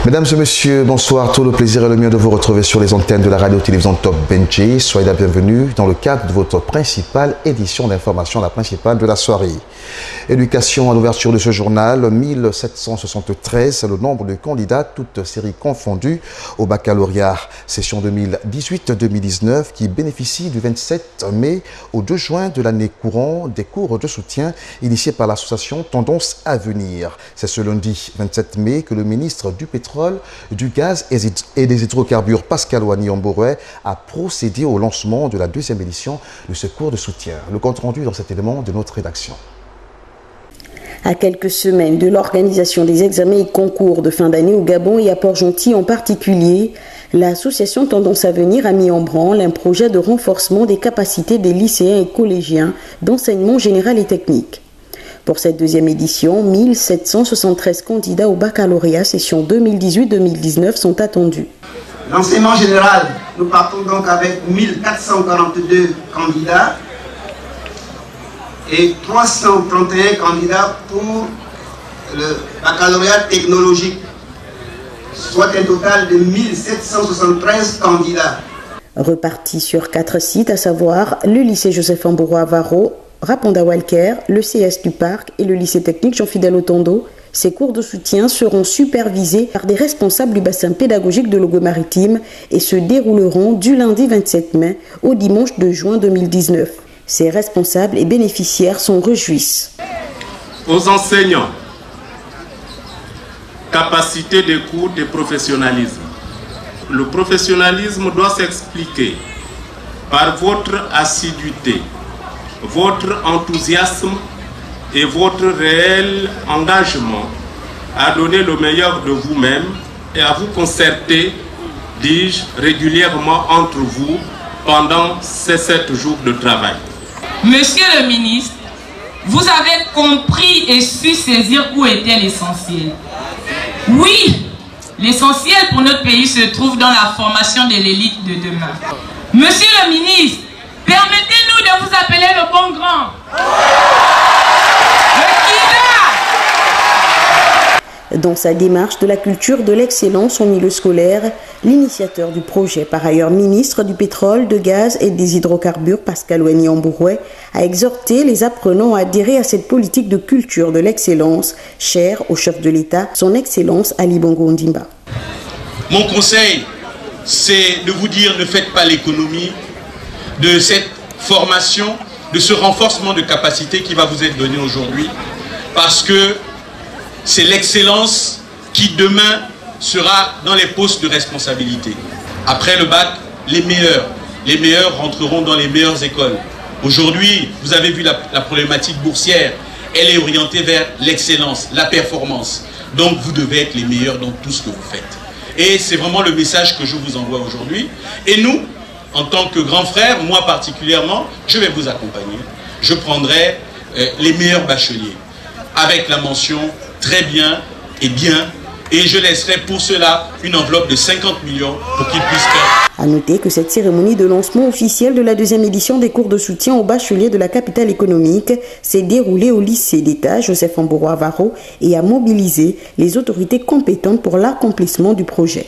Mesdames et messieurs, bonsoir. Tout le plaisir et le mien de vous retrouver sur les antennes de la radio-télévision Top Benji. Soyez la bienvenue dans le cadre de votre principale édition d'information, la principale de la soirée. Éducation à l'ouverture de ce journal, 1773, c'est le nombre de candidats, toutes séries confondues, au baccalauréat session 2018-2019 qui bénéficie du 27 mai au 2 juin de l'année courante des cours de soutien initiés par l'association Tendance à venir. C'est ce lundi 27 mai que le ministre du Pétrole, du Gaz et des Hydrocarbures, Pascal Ouani-Ambouroué, a procédé au lancement de la deuxième édition de ce cours de soutien. Le compte rendu dans cet élément de notre rédaction. À quelques semaines de l'organisation des examens et concours de fin d'année au Gabon et à Port-Gentil en particulier, l'association Tendance à venir a mis en branle un projet de renforcement des capacités des lycéens et collégiens d'enseignement général et technique. Pour cette deuxième édition, 1773 candidats au baccalauréat session 2018-2019 sont attendus. L'enseignement général, nous partons donc avec 1442 candidats et 331 candidats pour le baccalauréat technologique, soit un total de 1773 candidats. Repartis sur 4 sites, à savoir le lycée Joseph-Ambouroué à Varro, Raponda Walker, le CS du Parc et le lycée technique Jean-Fidèle Otondo. Ces cours de soutien seront supervisés par des responsables du bassin pédagogique de Logo-Maritime et se dérouleront du lundi 27 mai au dimanche 2 juin 2019. Ces responsables et bénéficiaires s'en réjouissent. Aux enseignants, capacité de cours de professionnalisme. Le professionnalisme doit s'expliquer par votre assiduité, votre enthousiasme et votre réel engagement à donner le meilleur de vous-même et à vous concerter, dis-je, régulièrement entre vous pendant ces 7 jours de travail. Monsieur le ministre, vous avez compris et su saisir où était l'essentiel. Oui, l'essentiel pour notre pays se trouve dans la formation de l'élite de demain. Monsieur le ministre, permettez-nous de vous appeler le bon grand. Dans sa démarche de la culture de l'excellence au milieu scolaire, l'initiateur du projet, par ailleurs ministre du Pétrole, de Gaz et des Hydrocarbures, Pascal Ouani-Ambouroué, a exhorté les apprenants à adhérer à cette politique de culture de l'excellence, chère au chef de l'État, son Excellence Ali Bongo Ondimba. Mon conseil, c'est de vous dire ne faites pas l'économie de cette formation, de ce renforcement de capacité qui va vous être donné aujourd'hui, parce que c'est l'excellence qui demain sera dans les postes de responsabilité. Après le bac, les meilleurs rentreront dans les meilleures écoles. Aujourd'hui, vous avez vu la problématique boursière, elle est orientée vers l'excellence, la performance. Donc vous devez être les meilleurs dans tout ce que vous faites. Et c'est vraiment le message que je vous envoie aujourd'hui. Et nous, en tant que grands frères, moi particulièrement, je vais vous accompagner. Je prendrai les meilleurs bacheliers avec la mention très bien et bien, et je laisserai pour cela une enveloppe de 50 millions pour qu'ils puissent faire. A noter que cette cérémonie de lancement officiel de la deuxième édition des cours de soutien aux bacheliers de la capitale économique s'est déroulée au lycée d'État Joseph-Ambouroué à Varro et a mobilisé les autorités compétentes pour l'accomplissement du projet.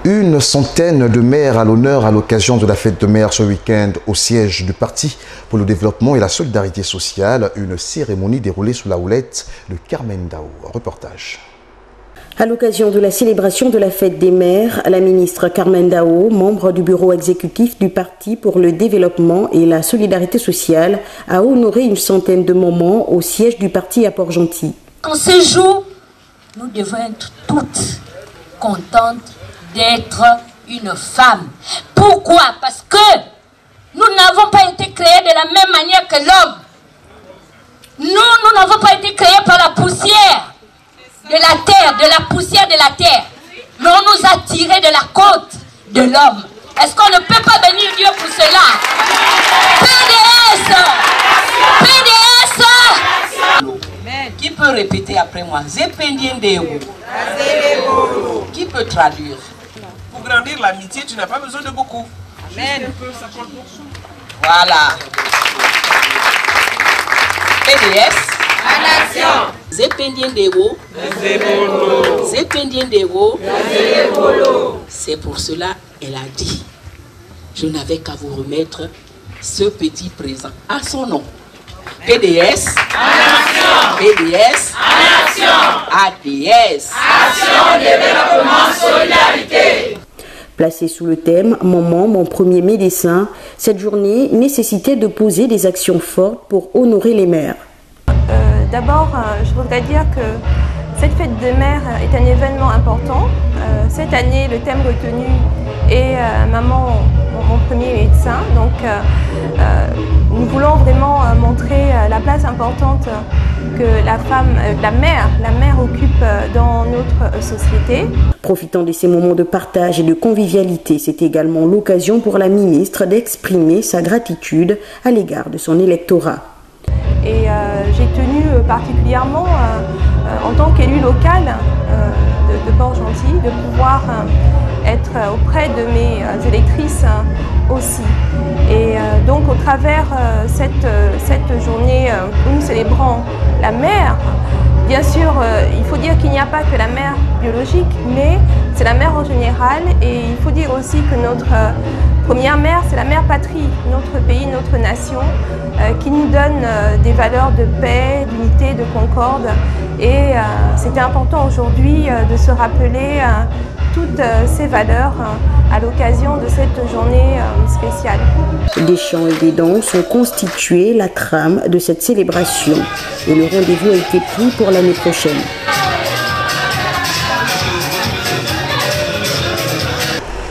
Une centaine de maires à l'honneur à l'occasion de la fête de maires ce week-end au siège du Parti pour le développement et la solidarité sociale. Une cérémonie déroulée sous la houlette de Carmen Dao. Reportage. À l'occasion de la célébration de la fête des maires, la ministre Carmen Dao, membre du bureau exécutif du Parti pour le développement et la solidarité sociale, a honoré une centaine de moments au siège du Parti à Port-Gentil. En ce jour, nous devons être toutes contentes d'être une femme. Pourquoi? Parce que nous n'avons pas été créés de la même manière que l'homme. Nous n'avons pas été créés par la poussière de la terre, de la poussière de la terre. Mais on nous a tirés de la côte de l'homme. Est-ce qu'on ne peut pas bénir Dieu pour cela? PDS! PDS! Qui peut répéter après moi? Qui peut traduire? Pour grandir l'amitié, tu n'as pas besoin de beaucoup. Amen. Voilà. PDS. En action. C'est pour cela qu'elle a dit, je n'avais qu'à vous remettre ce petit présent à son nom. PDS, PDS, ADS, Action, Développement, Solidarité. Placée sous le thème « Maman, mon premier médecin », cette journée nécessitait de poser des actions fortes pour honorer les mères. D'abord, je voudrais dire que cette fête des mères est un événement important. Cette année, le thème retenu est « Maman, mon premier médecin ». Donc, nous voulons vraiment montrer la place importante que la femme, la mère occupe dans notre société. Profitant de ces moments de partage et de convivialité, c'est également l'occasion pour la ministre d'exprimer sa gratitude à l'égard de son électorat. Et j'ai tenu particulièrement, en tant qu'élue locale de Port-Gentil, de pouvoir être auprès de mes électrices aussi. Et donc au travers cette journée où nous célébrons la mère, bien sûr, il faut dire qu'il n'y a pas que la mère biologique, mais c'est la mère en général. Et il faut dire aussi que notre première mère, c'est la mère patrie, notre pays, notre nation, qui nous donne des valeurs de paix, d'unité, de concorde. Et c'était important aujourd'hui de se rappeler toutes ces valeurs à l'occasion de cette journée spéciale. Des chants et des danses ont constitué la trame de cette célébration et le rendez-vous a été pris pour l'année prochaine.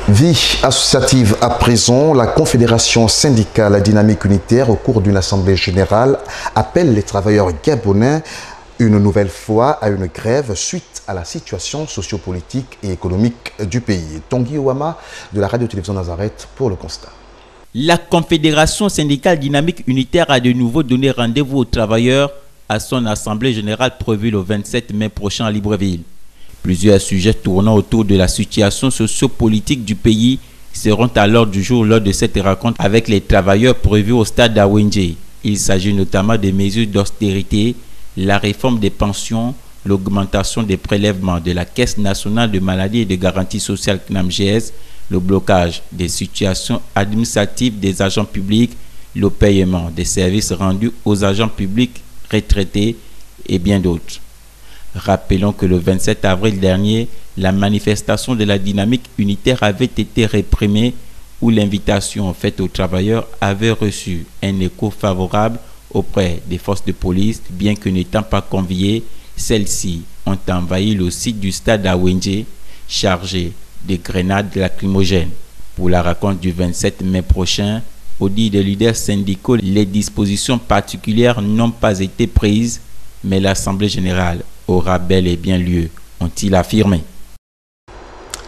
Vie associative à présent, la Confédération syndicale dynamique unitaire au cours d'une assemblée générale appelle les travailleurs gabonais une nouvelle fois à une grève suite à la situation sociopolitique et économique du pays. Tanguy Ouama de la radio-télévision Nazareth pour le constat. La Confédération syndicale dynamique unitaire a de nouveau donné rendez-vous aux travailleurs à son assemblée générale prévue le 27 mai prochain à Libreville. Plusieurs sujets tournant autour de la situation sociopolitique du pays seront à l'ordre du jour lors de cette rencontre avec les travailleurs prévus au stade d'Awenje. Il s'agit notamment des mesures d'austérité, la réforme des pensions, l'augmentation des prélèvements de la Caisse nationale de maladies et de garantie sociale CNAMGS, le blocage des situations administratives des agents publics, le paiement des services rendus aux agents publics retraités et bien d'autres. Rappelons que le 27 avril dernier, la manifestation de la dynamique unitaire avait été réprimée où l'invitation faite aux travailleurs avait reçu un écho favorable auprès des forces de police, bien que n'étant pas conviées, celles-ci ont envahi le site du stade d'Awenje, chargé de grenades lacrymogènes. Pour la rencontre du 27 mai prochain, au dit des leaders syndicaux, les dispositions particulières n'ont pas été prises, mais l'Assemblée générale aura bel et bien lieu, ont-ils affirmé.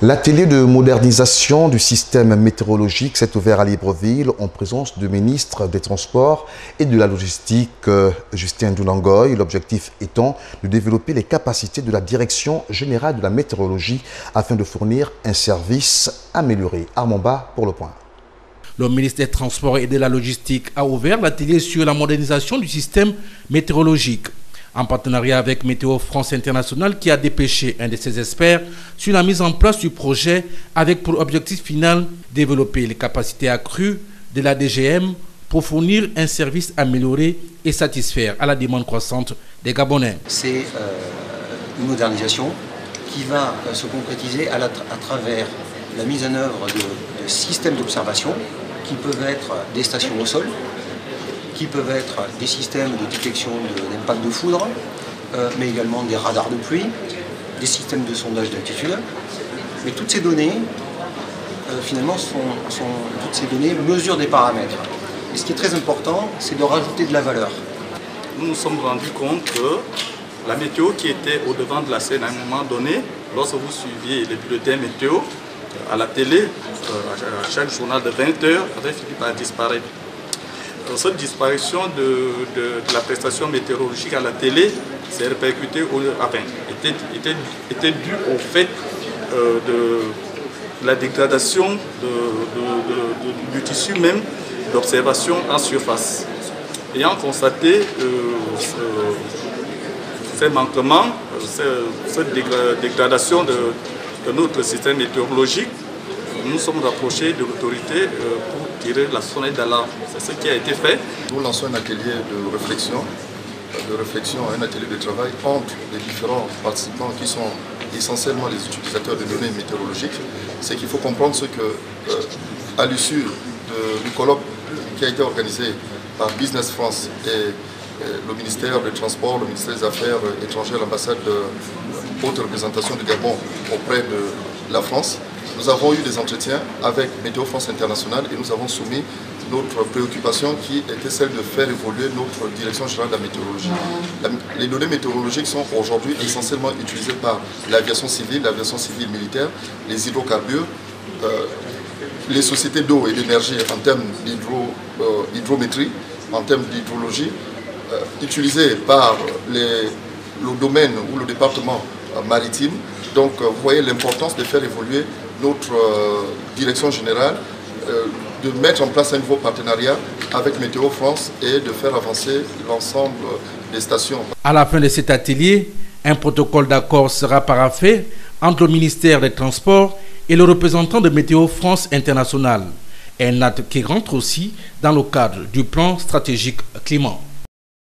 L'atelier de modernisation du système météorologique s'est ouvert à Libreville en présence du ministre des Transports et de la Logistique, Justin Doulangoy. L'objectif étant de développer les capacités de la Direction générale de la météorologie afin de fournir un service amélioré. Armand Ba pour le point. Le ministre des Transports et de la Logistique a ouvert l'atelier sur la modernisation du système météorologique, en partenariat avec Météo France International qui a dépêché un de ses experts sur la mise en place du projet avec pour objectif final développer les capacités accrues de la DGM pour fournir un service amélioré et satisfaire à la demande croissante des Gabonais. C'est une modernisation qui va se concrétiser à travers la mise en œuvre de systèmes d'observation qui peuvent être des stations au sol, qui peuvent être des systèmes de détection d'impact de foudre, mais également des radars de pluie, des systèmes de sondage d'altitude. Mais toutes ces données, finalement, toutes ces données mesurent des paramètres. Et ce qui est très important, c'est de rajouter de la valeur. Nous nous sommes rendus compte que la météo qui était au devant de la scène à un moment donné, lorsque vous suiviez les bulletins météo à la télé, à chaque journal de 20 heures, avait fini par disparaître. Cette disparition de la prestation météorologique à la télé s'est répercutée, était due au fait de la dégradation du tissu même d'observation en surface. Ayant constaté ces manquements, cette dégradation de notre système météorologique, nous sommes rapprochés de l'autorité pour tirer la sonnette d'alarme. C'est ce qui a été fait. Nous lançons un atelier de réflexion, un atelier de travail entre les différents participants qui sont essentiellement les utilisateurs de données météorologiques. C'est qu'il faut comprendre ce que, à l'issue du colloque qui a été organisé par Business France et le ministère des Transports, le ministère des Affaires étrangères, l'ambassade de haute représentation du Gabon auprès de la France, nous avons eu des entretiens avec Météo France International et nous avons soumis notre préoccupation qui était celle de faire évoluer notre direction générale de la météorologie. Les données météorologiques sont aujourd'hui essentiellement utilisées par l'aviation civile militaire, les hydrocarbures, les sociétés d'eau et d'énergie en termes d'hydrométrie, en termes d'hydrologie, utilisées par le domaine ou le département maritime. Donc vous voyez l'importance de faire évoluer notre direction générale, de mettre en place un nouveau partenariat avec Météo France et de faire avancer l'ensemble des stations. À la fin de cet atelier, un protocole d'accord sera paraphé entre le ministère des Transports et le représentant de Météo France International. Un acte qui rentre aussi dans le cadre du plan stratégique climat.